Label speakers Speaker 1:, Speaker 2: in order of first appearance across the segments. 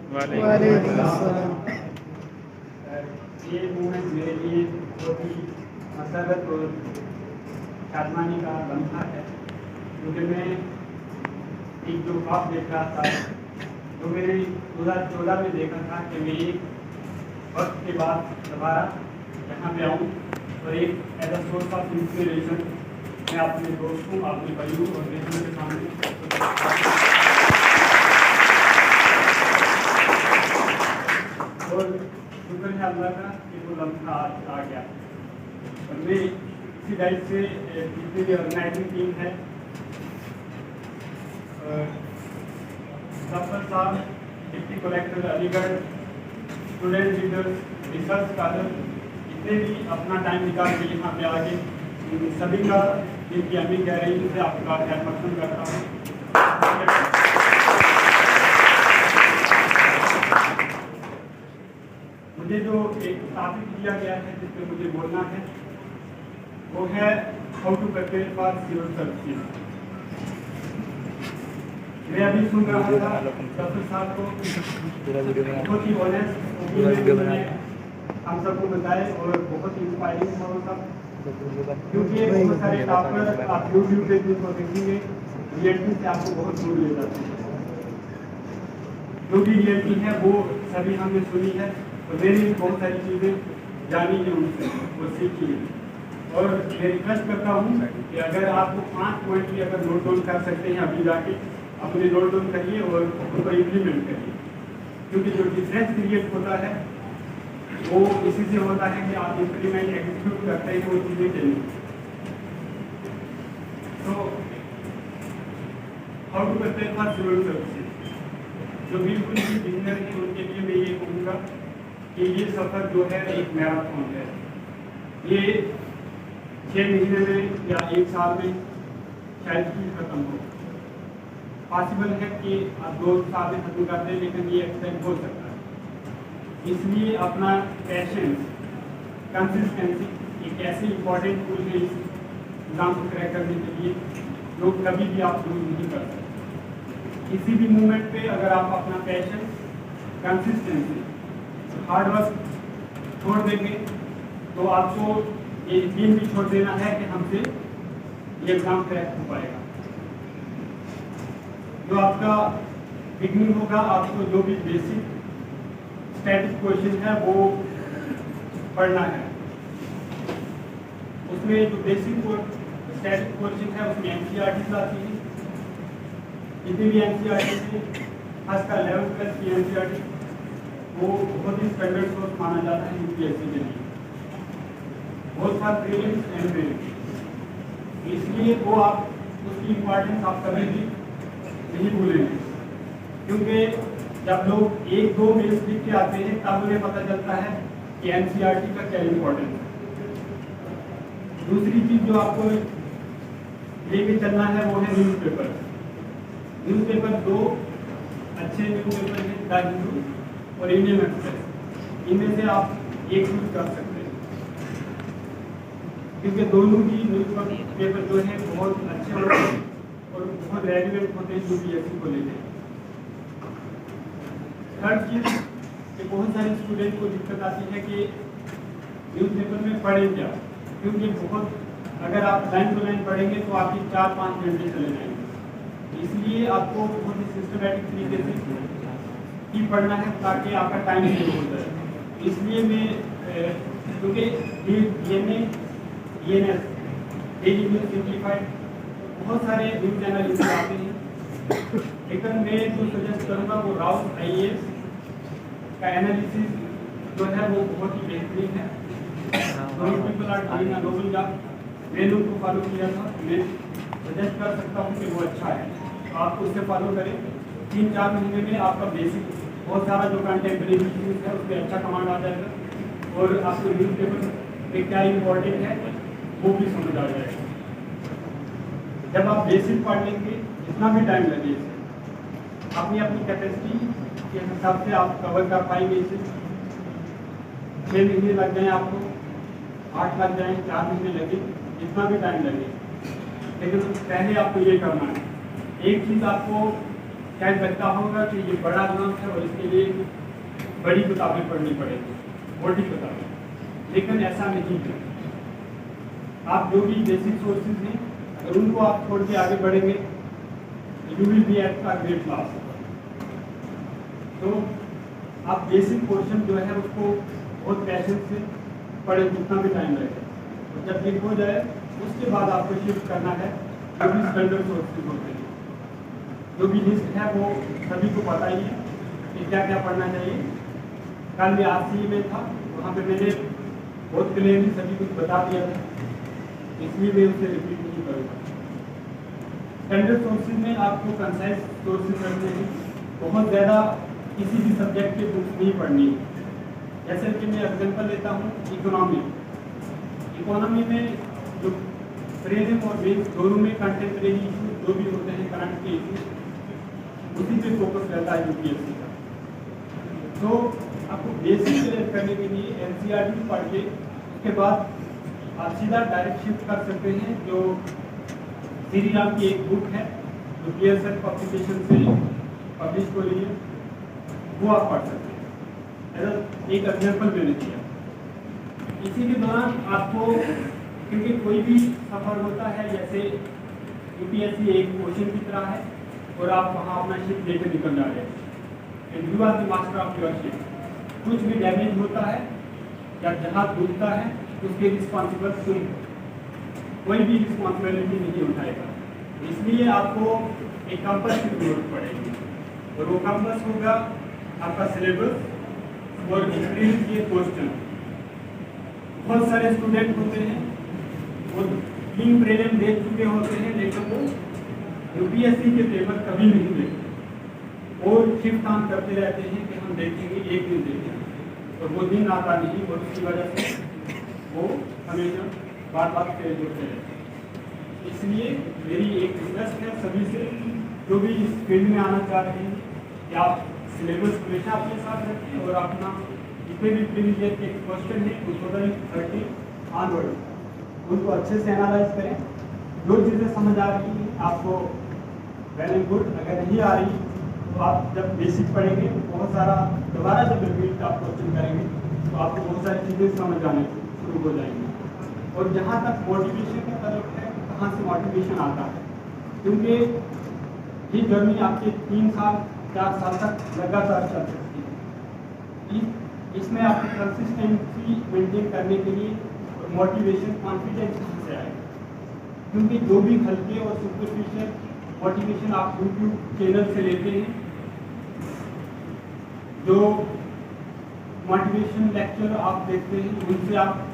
Speaker 1: वालेकुम अस्सलाम।
Speaker 2: ये मूवमेंट मेरे लिए बहुत ही मसरत और शादमानी का लम्हा है, क्योंकि मैं एक जो ख्वाब देख रहा था, जो मैंने 2014 में देखा था कि मैं एक वक्त के बाद दोबारा यहाँ पे आऊँ और एक as a source of inspiration मैं अपने दोस्तों, अपने भाइयों और बहनों के सामने और शुक्र है अल्लाह का कि वो लम्हा आज आ गया। और मैं इसी लाइफ से जितनी भी ऑर्गेनाइजिंग टीम है, सफर साहब, deputy collector Aligarh, student leaders, research scholar, जितने भी अपना टाइम निकाल के यहाँ पे आगे, इन सभी का जिनकी अमी कह रही है आपका ख्याल पसंद करता हूँ। मुझे जो एक टॉपिक दिया गया है जिस पे मुझे बोलना है वो है how to prepare for civil services. मैं अभी सुन रहा था डॉक्टर साहब को, बहुत ही ऑनेस्ट ओपिनियन हम सबको बताए और बहुत ही इंस्पायरिंग था वो सब, क्योंकि बहुत सारे टॉपर आप यूट्यूब पे जिनको देखेंगे रियलिटी से आपको बहुत दूर ले जाते हैं। जो भी रियलिटी है वो सभी हमने सुनी है और मैंने भी बहुत सारी चीज़ें जानी है उनसे, वो सीखी है। और मैं रिक्वेस्ट करता हूँ कि अगर आपको 5 पॉइंट भी अगर नोट डाउन कर सकते हैं अभी जाके अपने नोट डाउन करिए और उनको इम्प्लीमेंट करिए, क्योंकि जो डिफरेंस क्रिएट होता है वो इसी से होता है कि आप इम्प्लीमेंट एग्जीक्यूट करते हैं वो चीज़ें के लिए। तो how to prepare for civil services, जो बिल्कुल भी बिगिनर है उनके लिए मैं ये कहूँगा कि ये सफ़र जो है एक मैराथन है। ये 6 महीने में या 1 साल में शायद ही खत्म हो, पॉसिबल है कि आप 2 साल में खत्म कर दें, लेकिन ये एक्सटेंड हो सकता है। इसलिए अपना पैशंस, कंसिस्टेंसी एक ऐसी इंपॉर्टेंट टूल है इस एग्जाम को क्रैक करने के लिए जो कभी भी आप यूज नहीं कर सकते। किसी भी मूवमेंट पे अगर आप अपना पैशंस, कंसिस्टेंसी, हार्ड वर्क छोड़ देंगे तो आपको ये यकीन भी छोड़ देना है कि हमसे ये एग्जाम क्रैक हो पाएगा। जो आपका बिगनिंग होगा, आपको जो भी बेसिक स्टैटिक क्वेश्चन है वो पढ़ना है। उसमें जो बेसिक स्टैटिक क्वेश्चन है उसमें एनसीईआरटी आती है, जितनी भी एनसीईआरटी है, खासकर 11th क्लास की एनसीईआरटी, वो बहुत ही स्टैंडर्ड सोर्स माना जाता है यूपीएससी के लिए, बहुत सारे प्रीलिम्स एंड मेंस। इसलिए वो आप उसकी इम्पोर्टेंस आप कभी भी नहीं भूलेंगे, क्योंकि जब लोग 1-2 मेंस लिख के आते हैं तब उन्हें पता चलता है कि एनसीईआरटी का क्या इम्पोर्टेंस है। दूसरी चीज जो आपको लेके चलना है वो है न्यूज़पेपर। न्यूज़पेपर 2 अच्छे न्यूज़पेपर हैं, द हिंदू और इंडियन एक्सप्रेस। इनमें से आप एक यूज कर सकते हैं, क्योंकि दोनों ही न्यूज पेपर जो है बहुत अच्छे होते हैं और बहुत रेलिवेंट होते हैं यूपीएससी को लेकर। थर्ड चीज कि बहुत सारे स्टूडेंट को दिक्कत आती है कि न्यूज़पेपर में पढ़ें क्या, क्योंकि बहुत अगर आप लाइन टू लाइन पढ़ेंगे तो आपकी 4-5 घंटे चले जाएंगे। इसलिए आपको बहुत ही सिस्टमैटिक तरीके से ही पढ़ना है ताकि आपका टाइम सेव हो जाए। इसलिए मैं क्योंकि DNS डेली न्यूज़ सिंप्लीफाइड बहुत सारे न्यूज़ चैनल इसमें आते हैं, लेकिन मैं जो सजेस्ट करूँगा वो राउत IAS का एनालिसिस जो है वो बहुत ही बेहतरीन है। People are doing a noble job, मैंने उनको फॉलो किया था, मैं सजेस्ट कर सकता हूँ कि वो अच्छा है, तो आप उससे फॉलो करें। 3-4 महीने में आपका बेसिक बहुत सारा जो कंटेम्प्रेरी इश्यूज है उसमें अच्छा कमांड आ जाएगा और आपको न्यूज़पेपर में क्या इम्पोर्टेंट है वो भी समझ आ जाएगा। जब आप बेसिक पढ़ लेंगे, जितना भी टाइम लगे अपनी अपनी कैपेसिटी के हिसाब से आप कवर कर पाएंगे इसे। 6 महीने लग जाए आपको, 8 लग जाए, 4 महीने लगे, जितना भी टाइम लगे, लेकिन पहले आपको ये करना है। एक चीज़ आपको शायद लगता होगा कि ये बड़ा ग्रंथ है और इसके लिए बड़ी किताबें पढ़नी पड़ेगी, मोटी किताबें, लेकिन ऐसा नहीं है। आप जो भी बेसिक सोर्सेज हैं अगर उनको आप छोड़ के आगे बढ़ेंगे you will be at a great class. तो आप बेसिक पोर्शन जो है उसको बहुत पैशन से पढ़े जितना भी टाइम लगेगा, और जब ये हो जाए उसके बाद आपको शिफ्ट करना है अभी स्टैंडर्ड सोर्सेज होते हैं। जो भी लिस्ट है वो सभी को पता ही है कि क्या क्या पढ़ना चाहिए। कल मैं RCE में था, वहाँ पे मैंने बहुत क्लियरली सभी कुछ बता दिया था, इसलिए मैं उसे रिपीट नहीं करूँगा। स्टैंडर्ड सोर्सेज में आपको कंसाइज सोर्सेज रखने हैं, बहुत ज़्यादा किसी भी सब्जेक्ट की बुक्स नहीं पढ़नी है। जैसे कि मैं एग्जाम्पल लेता हूँ इकोनॉमी में जो प्रेजेंट और मेन्स दोनों में कंटेम्प्रेरी इशू जो भी होते हैं करंट के इशू, उसी पे फोकस रहता है UPSC का। तो आपको बेसिक क्लियर करने के लिए NCERT पढ़ के उसके बाद आप सीधा डायरेक्ट शिफ्ट कर सकते हैं। जो श्री राम की एक बुक है जो PSL पब्लिकेशन से पब्लिश हो रही है, वो आप पढ़ सकते हैं। एक एग्जाम्पल मैंने दिया। इसी के दौरान आपको, क्योंकि कोई भी सफर होता है, जैसे UPSC एक क्वेश्चन की तरह है और आप वहाँ अपना शिफ्ट लेकर निकल जा रहे हैं and you are the master of your shift. कुछ भी डैमेज होता है या जहाज डूबता है उसके रिस्पॉन्सिबल तुम, कोई भी रिस्पॉन्सिबिलिटी नहीं उठाएगा। इसलिए आपको एक कंपास की जरूरत पड़ेगी और वो कंपास होगा आपका सिलेबस और प्रीवियस ईयर क्वेश्चन। बहुत सारे स्टूडेंट होते हैं वो 3 प्रीलिम दे चुके होते हैं, लेकिन वो UPSC के पेपर कभी नहीं देखते और शिफ्ट ऑन करते रहते हैं कि हम देखेंगे, एक दिन देखेंगे, और वो दिन आता नहीं और उसकी वजह से वो हमेशा बार बार फेल होते रहते हैं। इसलिए मेरी एक रिक्वेस्ट है सभी से जो भी इस फील्ड में आना चाह रहे हैं कि आप सिलेबस हमेशा अपने साथ रखें और अपना जितने भी प्रीवियस ईयर के क्वेश्चन है 2013 ऑनवर्ड उनको अच्छे से एनालाइज करें। जो चीज़ें समझ आ रही हैं आपको वेल एंड गुड, अगर नहीं आ रही तो आप जब बेसिक पढ़ेंगे बहुत सारा दोबारा जब रिपीट आप क्वेश्चन करेंगे तो आपको बहुत सारी चीज़ें समझ आने शुरू हो जाएंगी। और जहाँ तक मोटिवेशन का तरफ है, कहाँ से मोटिवेशन आता है, क्योंकि ये जर्नी आपके 3 साल 4 साल तक लगातार चल सकती है। इसमें आपको कंसिस्टेंसी मेंटेन करने के लिए और मोटिवेशन कॉन्फिडेंस कहाँ से आएगा, क्योंकि जो भी हल्के और सुपरफिशियल मोटिवेशन आप YouTube चैनल से लेते हैं, जो मोटिवेशन लेक्चर आप देखते हैं उनसे आप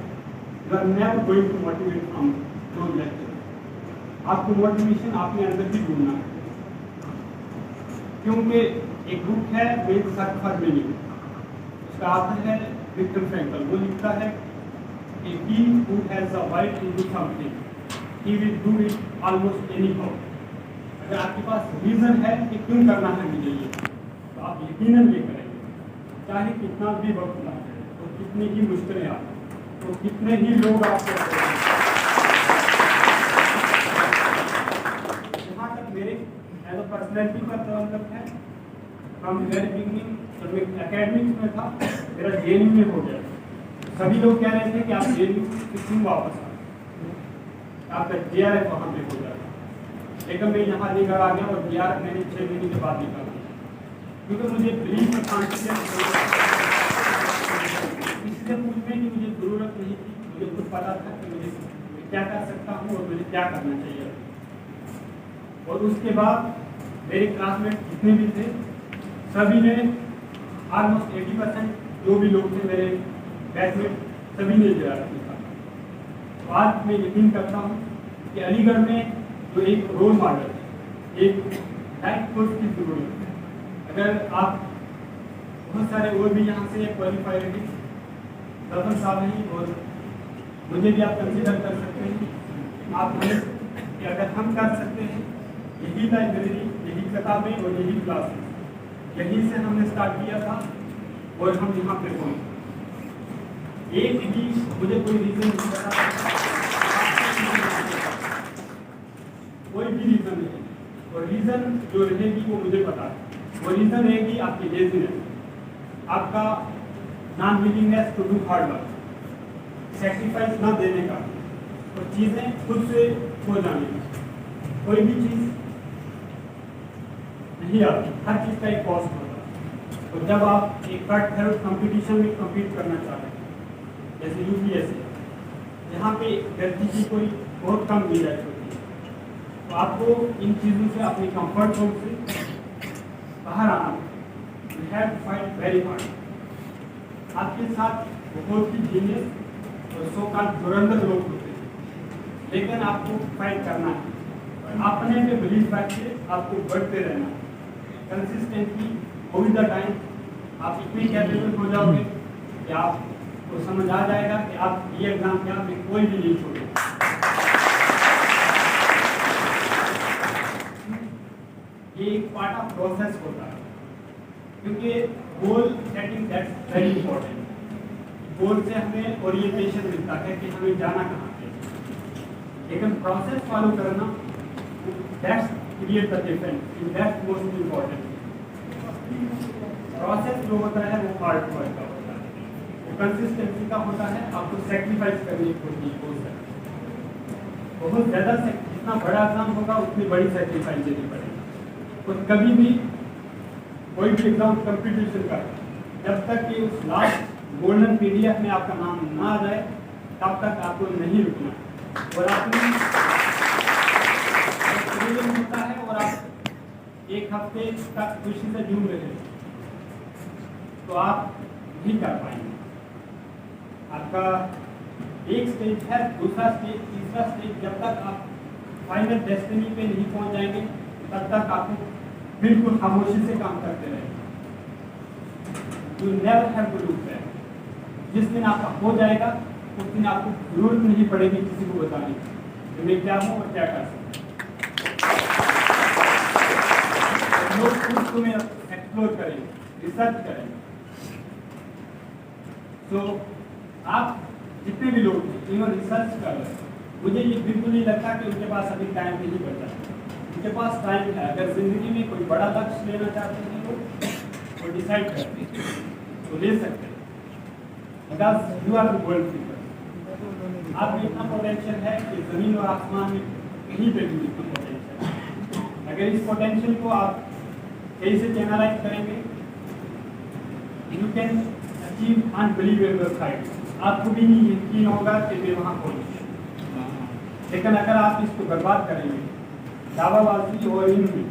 Speaker 2: you are never going to motivate from those lecture. आपको मोटिवेशन अपने अंदर भी ढूंढना है, क्योंकि एक बुक है मेन सर्च फॉर मीनिंग, उसका ऑथर है विक्टर फ्रैंकल। वो लिखता है कि he who has the right to do something he will do it almost anyhow। अगर आपके पास रीजन है कि क्यों करना है मुझे ये, तो आप यकीनन ये करेंगे, चाहे कितना भी वक्त लगे तो कितनी ही मुश्किलें आए तो कितने ही लोग आपको। जहाँ तक मेरे एज अ पर्सनैलिटी का ताल्लुक है, फ्रॉम वेरी बिगिनिंग जब मैं एकेडमिक्स में था मेरा JNU में हो गया। सभी लोग कह रहे थे कि आप JNU से क्यों वापस आए, आपका JRF वहाँ पे हो जाता, लेकिन मैं यहाँ लेकर आ गया और JRF मैंने 6 महीने के बाद निकाला, क्योंकि मुझे बिलीव और कॉन्फिडेंस इसलिए पूछने की मुझे ज़रूरत नहीं थी। मुझे खुद पता था कि मुझे क्या कर सकता हूँ और मुझे क्या करना चाहिए। और उसके बाद मेरे क्लासमेट जितने भी थे सभी ने ऑलमोस्ट 80% जो भी लोग थे मेरे बैचमेट सभी ने JRF निकाला। तो आज मैं यकीन करता हूँ कि अलीगढ़ में जो एक रोल मॉडल, एक लाइफ कोच की जरूरत है। अगर आप बहुत सारे और भी यहाँ से क्वालिफाइड हैं, दफन साहब हैं और मुझे भी आप कंसिडर कर सकते हैं। आप हमें कि अगर हम कर सकते हैं, यही लाइब्रेरी, यही किताबें और यही क्लासेस, यहीं से हमने स्टार्ट किया था और हम यहाँ पे पहुँचे। एक भी मुझे कोई रीज़न नहीं पता, कोई भी रीज़न नहीं, और रीज़न जो रहेगी वो मुझे पता है। वो रीज़न रहेगी आपकी लेजीनेस, आपका non willingness to do hard work, sacrifice ना देने का और चीज़ें खुद से हो जाने का। कोई भी चीज़ नहीं आती, हर चीज़ का एक कॉस्ट होता है। और जब आप एक कट थर्ड कंपटीशन में कम्पीट करना चाहते हैं, जैसे यूपीएससी, जहाँ पे व्यक्ति की कोई बहुत कम गुंजाइश होती है, तो आपको इन चीज़ों से, अपनी कंफर्ट जोन से बाहर आना, you have to fight very hard. आपके साथ बहुत ही जीनियस और सो का धुरंधर लोग होते हैं, लेकिन आपको फाइट करना है, अपने पे बिलीव रखिए, आपको बढ़ते रहना, कंसिस्टेंटली विद द टाइम आप इतने कैपेबल हो जाओगे कि आपको समझ आ जाएगा कि आप ये एग्जाम के आप कोई भी नहीं छोड़े। ये एक पार्ट ऑफ प्रोसेस होता है, क्योंकि goal setting that's very important. Goal से हमें ओरिएंटेशन मिलता है कि हमें जाना कहाँ पे, लेकिन प्रोसेस फॉलो करना that's create the difference, that's most important. Process जो होता है वो हार्ड वर्क का होता है, वो कंसिस्टेंसी का होता है, आपको सेक्रीफाइस करनी होती है। बहुत ज़्यादा से जितना बड़ा एग्जाम होगा उतनी बड़ी सेक्रीफाइस देनी पड़ेगी। और कभी भी कोई भी एग्जाम कंपटीशन का, जब तक कि उस लास्ट गोल्डन पीडीएफ में आपका नाम ना आ जाए, तब तक आपको नहीं रुकना। और आपने होता है और आप एक हफ्ते तक खुशी से झूम रहे हैं, तो आप नहीं कर पाएंगे। आपका एक स्टेज है, दूसरा स्टेज, तीसरा स्टेज, जब तक आप फाइनल डेस्टिनी पे नहीं पहुंच जाएंगे, तब तक आपको बिल्कुल खामोशी से काम करते रहेंगे। You never have to look back. जिस दिन आपका हो जाएगा, उस दिन आपको जरूरत नहीं पड़ेगी किसी को बताने की कि मैं क्या हूँ और क्या कर सकता हूँ। लोग खुद तुम्हें एक्सप्लोर करेंगे, रिसर्च करेंगे। तो आप जितने भी लोग इन्हों रिसर्च कर रहे हैं, मुझे ये बिल्कुल नहीं लगता कि उनके पास अभी टाइम नहीं बचा। उनके पास टाइम है, अगर जिंदगी में कोई बड़ा लक्ष्य लेना चाहते हैं वो डिसाइड करते हैं तो ले सकते हैं, because you are the world people. आप में इतना पोटेंशियल है कि जमीन और आसमान में कहीं पे भी इतना पोटेंशियल है। अगर इस पोटेंशियल को आप सही से चैनलाइज करेंगे, you can achieve unbelievable Heights. आपको भी नहीं यकीन होगा कि मैं वहाँ पहुँच, लेकिन अगर आप इसको बर्बाद करेंगे दावाबाजी और इनमें,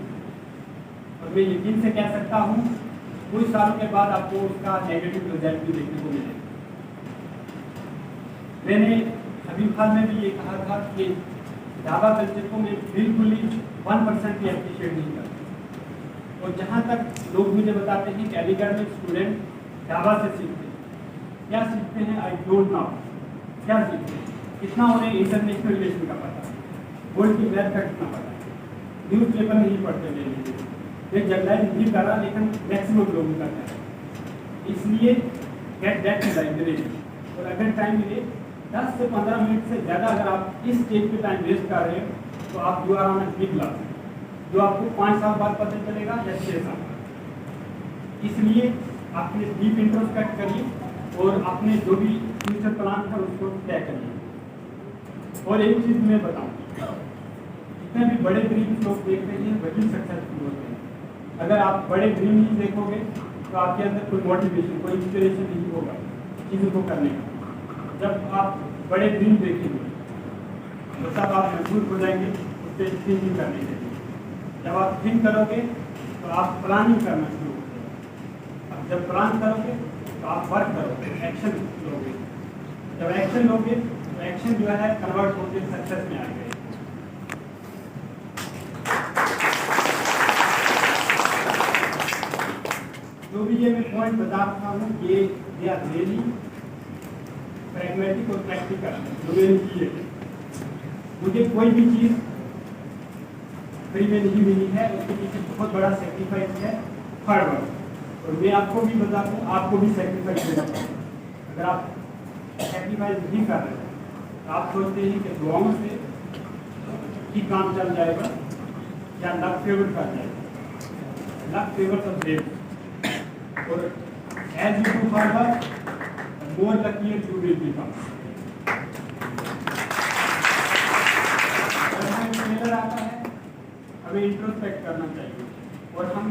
Speaker 2: और मैं यकीन से कह सकता हूँ कुछ सालों के बाद आपको उसका नेगेटिव रिजल्ट भी देखने को मिलेगा। मैंने अभी हाल में भी ये कहा था कि दावा कल्चर को मैं बिल्कुल ही 1% भी अप्रिशिएट नहीं करता। और जहाँ तक लोग मुझे बताते हैं कि अलीगढ़ में स्टूडेंट दावा से सीखते हैं, क्या सीखते हैं आई डोंट नो, क्या सीखते हैं, कितना उन्हें इंटरनेशनल रिलेशन का पता है, वर्ल्ड की मैथ का कितना पता है, न्यूज़ पेपर नहीं पढ़ते ले लीजिए, ये जनरलाइज नहीं कर रहा, लेकिन मैक्सिमम लोग करते हैं। इसलिए गेट दैट लाइब्रेरी। और अगर टाइम मिले 10 से 15 मिनट से ज़्यादा अगर आप इस स्टेज पे टाइम वेस्ट कर रहे हो, तो आप you are on a big loss, जो आपको 5 साल बाद पता चलेगा या 6 साल बाद। इसलिए अपने डीप इंट्रोस्पेक्ट करिए और अपने जो भी फ्यूचर प्लान है उसको तय करिए। और एक चीज़ मैं बताऊँ, जितने भी बड़े ड्रीम्स लोग देखते हैं वही सक्सेसफुल होते हैं। अगर आप बड़े ड्रीम नहीं देखोगे तो आपके अंदर कोई मोटिवेशन, कोई इंस्पिरेशन नहीं होगा चीज़ों को करने का। जब आप बड़े ड्रीम देखेंगे तो तब आप मजबूर हो जाएंगे उस पर थिंकिंग करने के लिए। जब आप थिंक करोगे तो आप प्लानिंग करना शुरू होगे। अब जब प्लान करोगे तो आप वर्क करोगे, एक्शन लोगे। जब एक्शन लोगे तो एक्शन जो है कन्वर्ट होकर सक्सेस में आएगा। जो भी ये मैं पॉइंट बता रहा हूँ, ये दे आर रियली प्रैग्मेटिक और प्रैक्टिकल जो मैंने किए। मुझे कोई भी चीज़ फ्री में नहीं मिली है, उसके पीछे बहुत बड़ा सेक्रीफाइस है, हार्ड वर्क। और मैं आपको भी बता दूँ, आपको भी सेक्रीफाइस देना पड़ेगा। अगर आप सेक्रीफाइस नहीं कर रहे तो आप सोचते हैं कि दुआओं से ही काम चल जाएगा, या लक फेवर कर जाए, लक फेवर ऑफ देम, और as you do hard work more luckier you will become. जब हमें फेलियर आता है हमें इंट्रोस्पेक्ट करना चाहिए और हम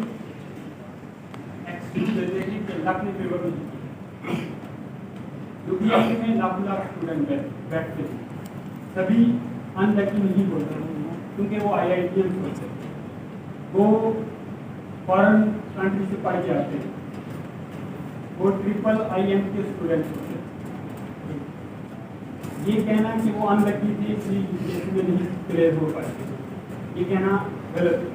Speaker 2: एक्सक्यूज देते हैं कि लक ने फेवर नहीं किया। यूपीएससी में लाखों लाख स्टूडेंट बैठते हैं, सभी अनलकी नहीं बोलते क्योंकि वो IITians होते हैं, वो फॉरेन कंट्री से पढ़ के आते हैं, वो IIM के स्टूडेंट्स होते हैं। ये कहना कि वो अनलकी थे इसलिए यूपीएससी में नहीं क्लियर हो पाए, ये कहना गलत है।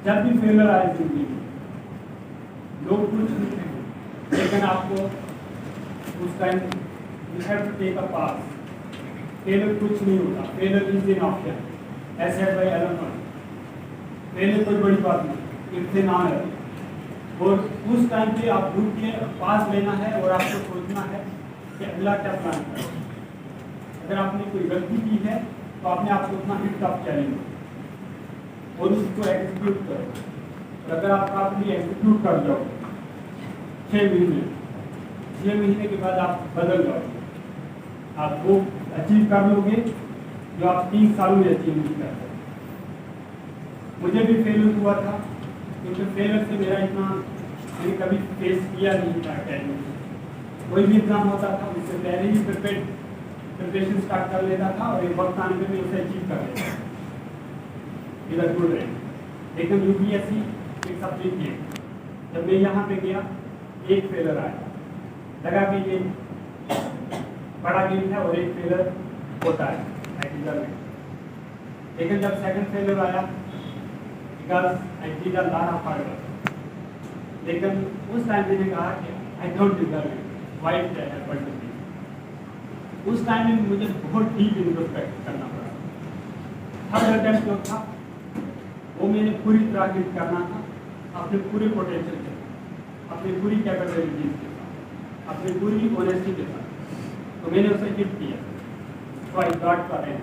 Speaker 2: जब भी फेलियर आए जिंदगी में लोग कुछ नहीं थे, लेकिन आपको उस time you have to take a pass. Failure कुछ नहीं होता, failure is an option as said by Elon Musk. Failure कोई बड़ी बात नहीं, इट्स एन ऑनर। और उस टाइम पे आप ढूंढ के पास लेना है और आपको सोचना है कि अगला क्या प्लान करें। अगर आपने कोई गलती की है तो आपने आपको उतना हिट टफ चैलेंज और उसको एग्जीक्यूट करो। और अगर आप प्रॉपर्ली एग्जीक्यूट कर जाओ 6 महीने के बाद आप बदल जाओगे, आप वो अचीव कर लोगे जो आप 3 सालों में अचीव नहीं कर सकते। मुझे भी फेलियर हुआ था क्योंकि फेलियर से मेरा इतना मैंने कभी फेस किया नहीं था। अकेडमी कोई भी एग्जाम होता था उससे पहले ही प्रिपरेशन स्टार्ट कर लेता था और एक वक्त आने पर मैं उसे अचीव कर लेता था, इधर गुड रहे। लेकिन यूपीएससी एक सब्जेक्ट है, जब मैं यहाँ पे गया एक फेलियर आया, लगा कि ये बड़ा गेम है और एक फेलियर होता है एक्चुअल में। लेकिन जब सेकंड फेलियर आया because I did a lot of hard work, लेकिन उस टाइम मैंने कहा कि I don't deserve it, why it happened to me. उस टाइम में मुझे बहुत डीप इंट्रोस्पेक्ट करना पड़ा। थर्ड अटेम्प्ट जो था वो मैंने पूरी तरह हिट करना था अपने पूरे पोटेंशियल के साथ, अपनी पूरी कैपेबिलिटीज के साथ, अपनी पूरी ऑनेस्टी के साथ। तो मैंने उसे हिट किया, so I got the rank.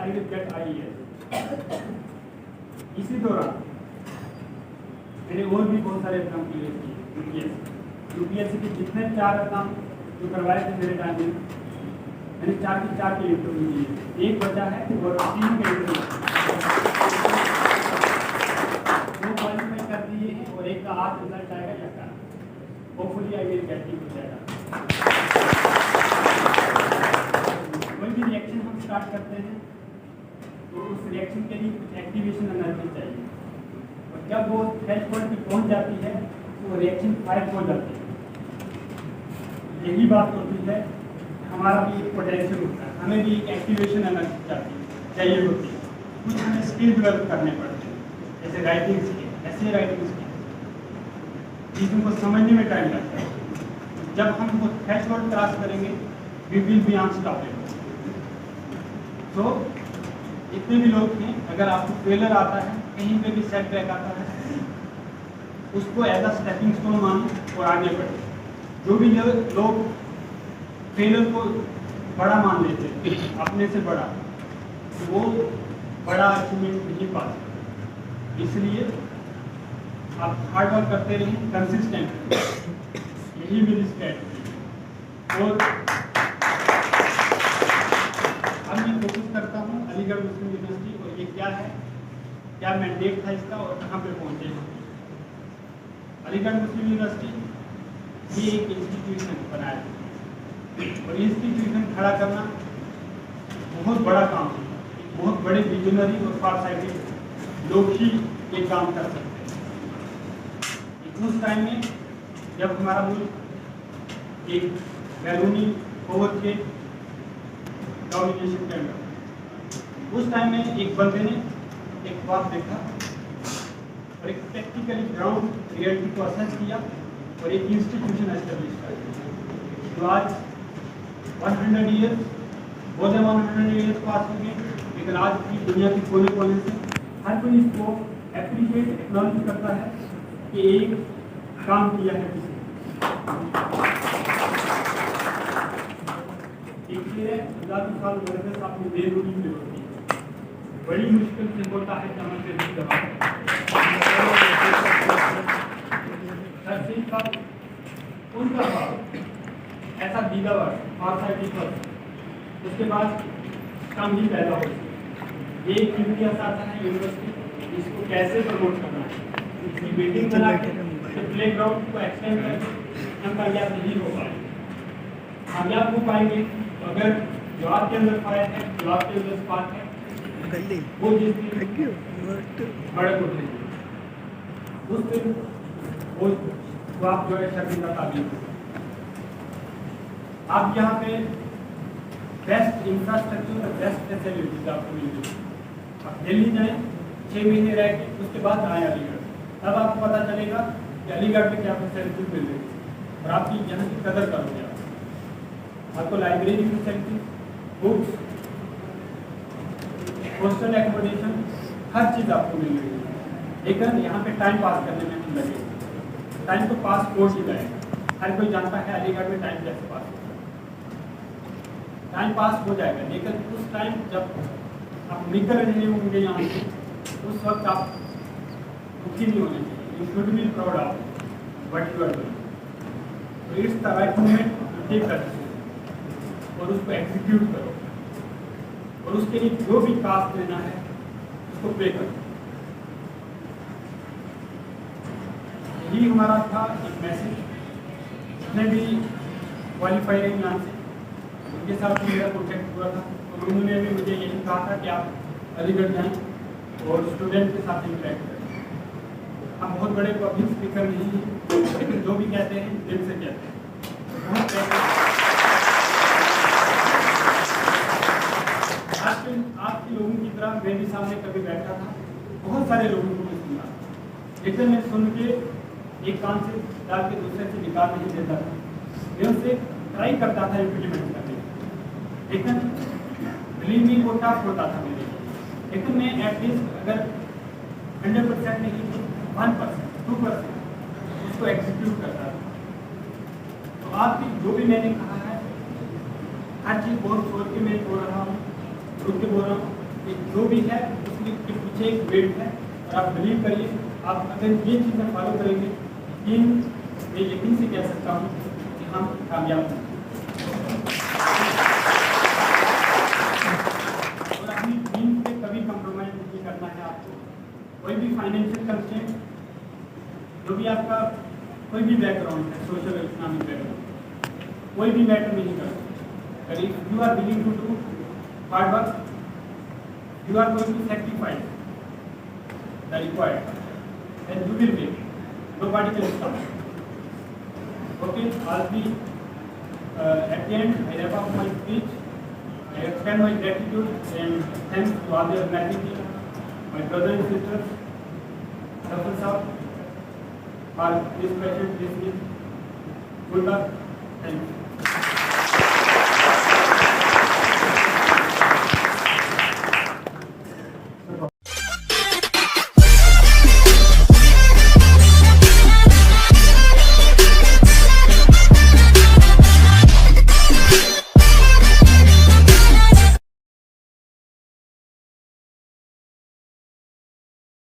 Speaker 2: I will get IAS। इसी दौरान मैंने और भी बहुत सारे एग्जाम क्लियर किए। यूपीएससी के जितने 4 एग्जाम जो करवाए थे मेरे टाइम में, मैंने 4 के 4 के इंटरव्यू दिए, एक बचा है और 3 के इंटरव्यू वो क्वालिफाई कर दिए हैं और एक का आज रिजल्ट आएगा या का hopefully I will get it जाएगा। कोई भी रिएक्शन हम स्टार्ट करते हैं तो उस रिएक्शन के लिए कुछ एक्टिवेशन एनर्जी चाहिए, और जब वो थ्रेशोल्ड पे पहुंच जाती है तो वो रिएक्शन फायर हो जाती है। यही बात होती है, हमारा भी एक पोटेंशियल होता है, हमें भी एक एक्टिवेशन एनर्जी चाहिए होती है। कुछ हमें स्किल डेवलप करने पड़ते हैं, जैसे राइटिंग स्किल, ऐसे राइटिंग स्किल, चीज़ों को समझने में टाइम लगता है। जब हम वो थ्रेशोल्ड क्रॉस करेंगे वी विल बी अनस्टॉपेबल। तो जितने भी लोग हैं, अगर आपको फेलियर आता है, कहीं पे भी सेटबैक आता है, उसको एज अ स्टेपिंग स्टोन माने और आगे बढ़े। जो भी लोग फेलियर को बड़ा मान लेते हैं, अपने से बड़ा, तो वो बड़ा अचीवमेंट नहीं पा सकते। इसलिए आप हार्ड वर्क करते रहें कंसिस्टेंट, यही मेरी स्ट्रैटेजी। और अब मैं फोकस करता हूँ अलीगढ़ मुस्लिम यूनिवर्सिटी, और ये क्या है, क्या मैंडेट था इसका और कहाँ पे पहुँचे हैं। अलीगढ़ मुस्लिम यूनिवर्सिटी ये एक इंस्टीट्यूशन बनाया है, और इंस्टीट्यूशन खड़ा करना बहुत बड़ा काम है। बहुत बड़े विजनरी और फारसाइटेड लोग ही ये काम कर सकते हैं। उस टाइम में जब हमारा मुल्क एक बैरूनी कोवत के डोमिनेशन के अंदर, उस टाइम में एक बंदे ने एक बात देखा और एक प्रैक्टिकली ग्राउंड रियलिटी को असेस किया और एक इंस्टीट्यूशन एस्टेब्लिश कर दिया, जो आज 100 ईयर्स, मोर देन 100 ईयर्स पास हो गए, लेकिन आज की दुनिया के कोने कोने से हर कोई इसको एप्रिशिएट एक्नॉलेज करता है कि एक काम किया है किसी। 1000 साल वर्ग अपनी बेरूरी में होती है, बड़ी मुश्किल से होता है जहाँ से भी दवा उनका भाव ऐसा दीदा वर्ग उसके बाद कम ही पैदा होती है। ये क्योंकि ऐसा आता है यूनिवर्सिटी इसको कैसे प्रमोट करना है, इसकी बिल्डिंग बना के प्ले ग्राउंड को एक्सटेंड करके हम कामयाब नहीं हो पाएंगे। कामयाब हो पाएंगे तो अगर जो आपके अंदर फायर है, जो आपके अंदर स्पार्क है, वो जिस दिन बढ़त उठेगी उस दिन वो आप जो है शर्मिंदा ताबीर हो। आप यहाँ पे बेस्ट इंफ्रास्ट्रक्चर और बेस्ट फैसिलिटीज आपको मिलेगी। आप दिल्ली जाएं 6 महीने रह के उसके बाद आए अलीगढ़, तब आपको पता चलेगा कि अलीगढ़ में क्या फैसिलिटीज मिल रही है और आपकी यहाँ की कदर करोगे। आपको library facility, books, hostel accommodation, हर चीज़ आपको मिल रही है। लेकिन यहाँ पे टाइम पास करने में नहीं लगेगा, टाइम तो पास हो ही जाएगा। हर कोई जानता है अलीगढ़ में टाइम कैसे पास होता है, टाइम पास हो जाएगा। लेकिन उस टाइम जब आप निकल रहे होंगे यहाँ से, उस वक्त आप दुखी नहीं होने चाहिए। You should be proud of what you are doing. तो it's the right moment to take that और उसको एग्जीक्यूट करो और उसके लिए जो भी कास्ट देना है उसको पे करो। यही हमारा था एक मैसेज। जितने भी क्वालिफाई हैं यहाँ से उनके साथ मेरा कॉन्टेक्ट हुआ था और उन्होंने भी मुझे यही कहा था कि आप अलीगढ़ जाएं और स्टूडेंट के साथ इंटरेक्ट करें। हम बहुत बड़े पब्लिक स्पीकर नहीं हैं, लेकिन जो भी कहते हैं दिल से कहते हैं। आपके लोगों की तरह मैं भी सामने कभी बैठा था, बहुत सारे लोगों को सुना, लेकिन मैं सुन के एक कान से डाल के दूसरे से निकाल नहीं देता था। मैं उससे ट्राई करता था इम्प्लीमेंट करने, लेकिन बिलीव मी वो टफ होता था मेरे लिए। लेकिन मैं एटलीस्ट अगर 100% नहीं 1%, 2% उसको एग्जीक्यूट करता था। तो आपकी जो भी मैंने कहा है हर चीज़ बहुत सोच के मैं बोल रहा हूँ, रुक के बोल रहा हूँ कि जो भी है उसके पीछे एक वेट है और आप बिलीव करिए। आप अगर ये चीज़ें फॉलो करेंगे मैं यकीन से कह सकता हूँ कि हम कामयाब हैं। और अपनी टीम से कभी कंप्रोमाइज नहीं करना है आपको। कोई भी फाइनेंशियल कंस्ट्रेंट, जो भी आपका कोई भी बैकग्राउंड है, सोशल इकोनॉमिक बैकग्राउंड, कोई भी मैटर नहीं करता। अगर you are willing to do hard work, you are going to sacrifice the required and you will make it. Nobody can stop you. Okay, I'll be at the end. I wrap up my speech. I extend my gratitude and thanks to all the organizing team, my brothers and sisters, Safal Saab, for this patient listening. Good luck. Thank you.